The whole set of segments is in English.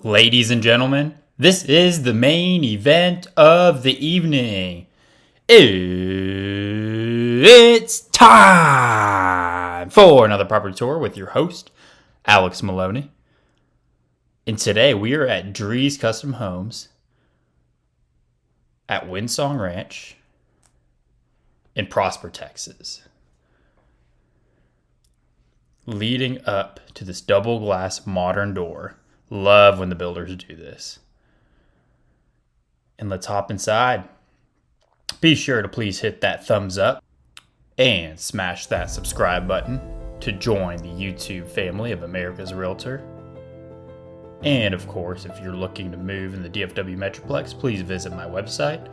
Ladies and gentlemen, this is the main event of the evening. It's time for another property tour with your host, Alex Maloney. And today we are at DREES Custom Homes at Windsong Ranch in Prosper, Texas. Leading up to this double glass modern door. Love when the builders do this. And let's hop inside. Be sure to please hit that thumbs up and smash that subscribe button to join the YouTube family of America's Realtor. And of course, if you're looking to move in the DFW Metroplex, please visit my website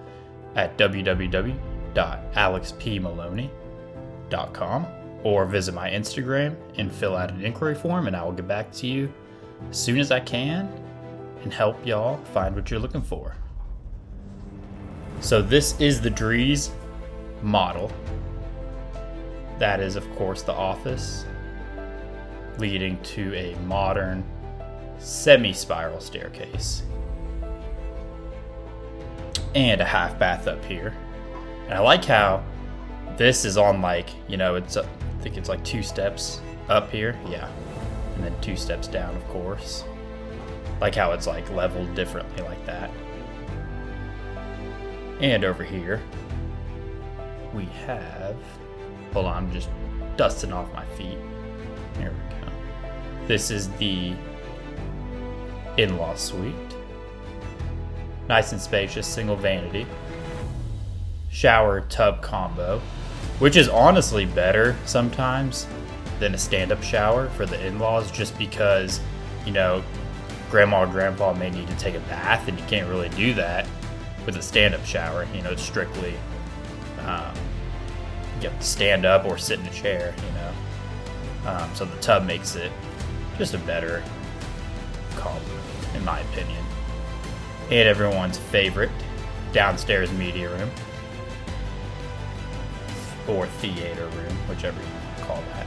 at www.alexpmaloney.com or visit my Instagram and fill out an inquiry form, and I will get back to you as soon as I can and help y'all find what you're looking for. So this is the DREES model. That is, of course, the office leading to a modern semi-spiral staircase and a half bath up here. And I like how this is on, like, it's I think it's like 2 steps up here. Yeah. And then 2 steps down, of course. Like how it's like leveled differently like that. And over here, we have, hold on, I'm just dusting off my feet. Here we go. This is the in-law suite. Nice and spacious, single vanity. Shower tub combo, which is honestly better sometimes than a stand-up shower for the in-laws, just because, grandma or grandpa may need to take a bath, and you can't really do that with a stand-up shower. It's strictly you have to stand up or sit in a chair. So the tub makes it just a better combo, in my opinion. And everyone's favorite downstairs media room or theater room, whichever you call that.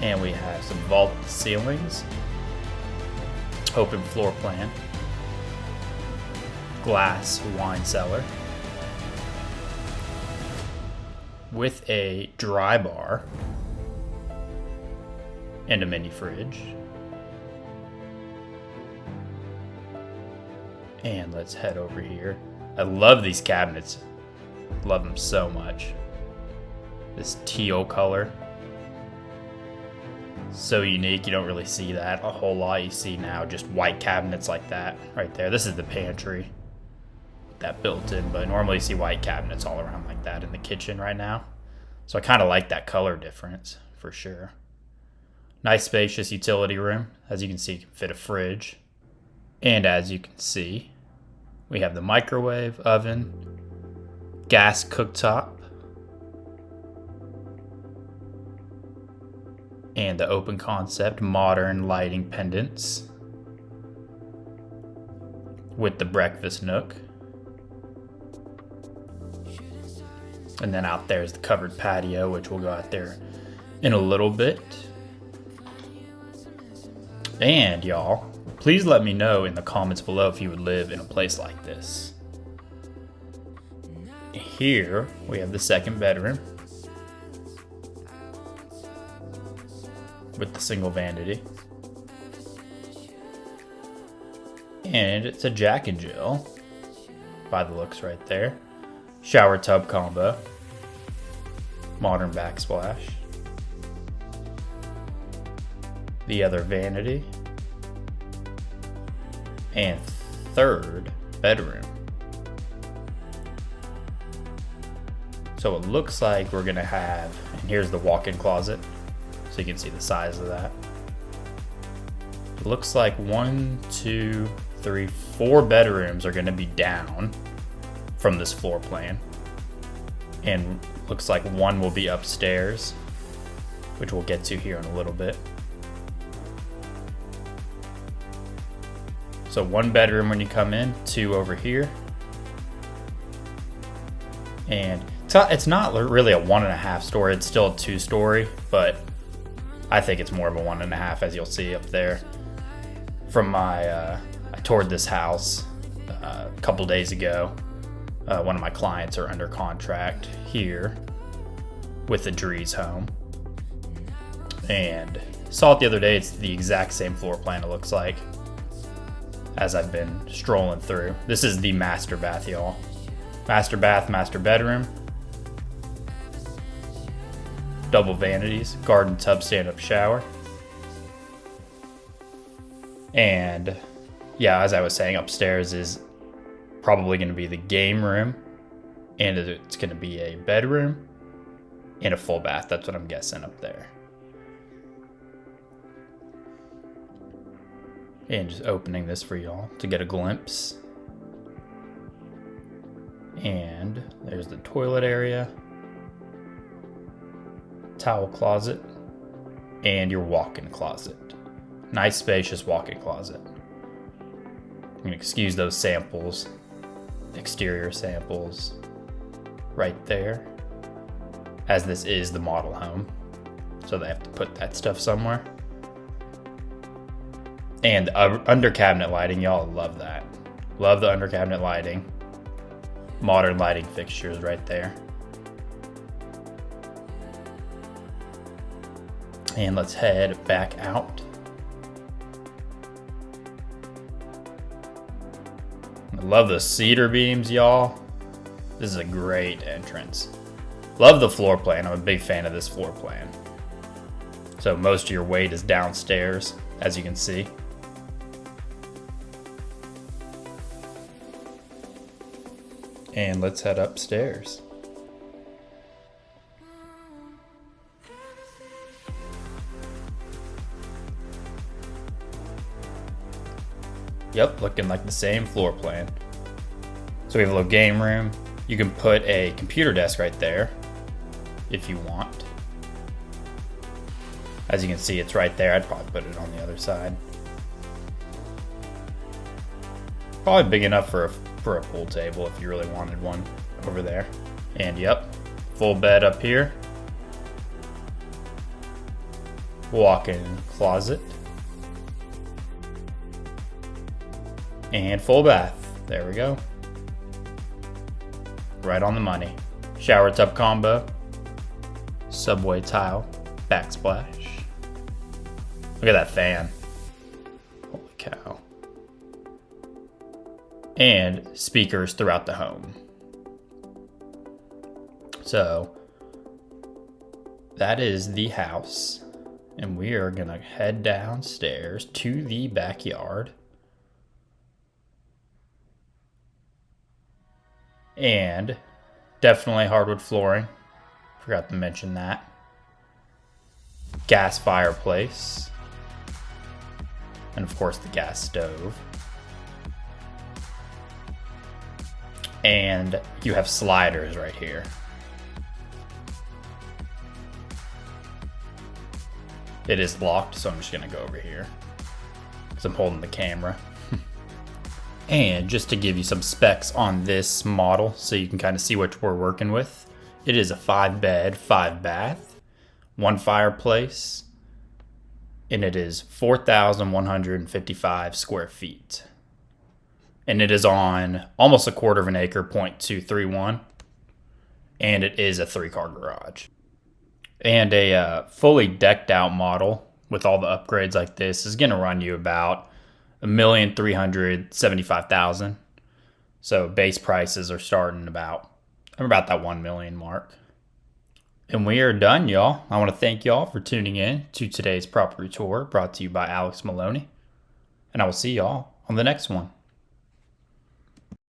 And we have some vaulted ceilings, open floor plan, glass wine cellar with a dry bar and a mini fridge. And let's head over here. I love these cabinets. Love them so much. This teal color. So unique. You don't really see that a whole lot. You see now just white cabinets like that right there. This is the pantry that built in, but normally you see white cabinets all around like that in the kitchen right now. So I kind of like that color difference for sure. Nice spacious utility room. As you can see, you can fit a fridge. And as you can see, we have the microwave, oven, gas cooktop, and the open concept modern lighting pendants with the breakfast nook. And then out there is the covered patio, which we'll go out there in a little bit. And y'all, please let me know in the comments below if you would live in a place like this. Here we have the second bedroom with the single vanity. And it's a Jack and Jill by the looks right there. Shower tub combo. Modern backsplash. The other vanity. And third bedroom. So it looks like we're gonna have, and here's the walk-in closet, so you can see the size of that. It looks like 1, 2, 3, 4 bedrooms are gonna be down from this floor plan. And looks like 1 will be upstairs, which we'll get to here in a little bit. So 1 bedroom when you come in, 2 over here. And it's not really a 1.5 story, it's still a 2-story, but I think it's more of a 1.5, as you'll see up there. from my, I toured this house a couple days ago. One of my clients are under contract here with the DREES home. And saw it the other day. It's the exact same floor plan, it looks like, as I've been strolling through. This is the master bath, y'all. Master bath, master bedroom. Double vanities, garden tub, stand-up shower. And yeah, as I was saying, upstairs is probably going to be the game room, and it's going to be a bedroom and a full bath. That's what I'm guessing up there. And just opening this for y'all to get a glimpse. And there's the toilet area, towel closet, and your walk-in closet. Nice spacious walk-in closet. You can excuse those samples, exterior samples right there, as this is the model home, so they have to put that stuff somewhere. And under cabinet lighting, y'all love that. Love the under cabinet lighting. Modern lighting fixtures right there. And let's head back out. I love the cedar beams, y'all. This is a great entrance. Love the floor plan. I'm a big fan of this floor plan. So most of your weight is downstairs, as you can see. And let's head upstairs. Yep, looking like the same floor plan. So we have a little game room. You can put a computer desk right there if you want. As you can see, it's right there. I'd probably put it on the other side. Probably big enough for a pool table if you really wanted one over there. And yep, full bed up here. Walk-in closet. And full bath. There we go. Right on the money. Shower tub combo. Subway tile. Backsplash. Look at that fan. Holy cow. And speakers throughout the home. So that is the house. And we are gonna head downstairs to the backyard. And definitely hardwood flooring. Forgot to mention that. Gas fireplace. And of course the gas stove. And you have sliders right here. It is locked, so I'm just gonna go over here because I'm holding the camera. And just to give you some specs on this model so you can kind of see what we're working with. It is a 5-bed, 5-bath, 1 fireplace, and it is 4,155 square feet. And it is on almost a quarter of an acre, 0.231, and it is a 3-car garage. And a fully decked out model with all the upgrades like this is going to run you about $1,375,000. So base prices are starting about that 1 million mark. And we are done, y'all. I want to thank y'all for tuning in to today's property tour brought to you by Alex Maloney. And I will see y'all on the next one.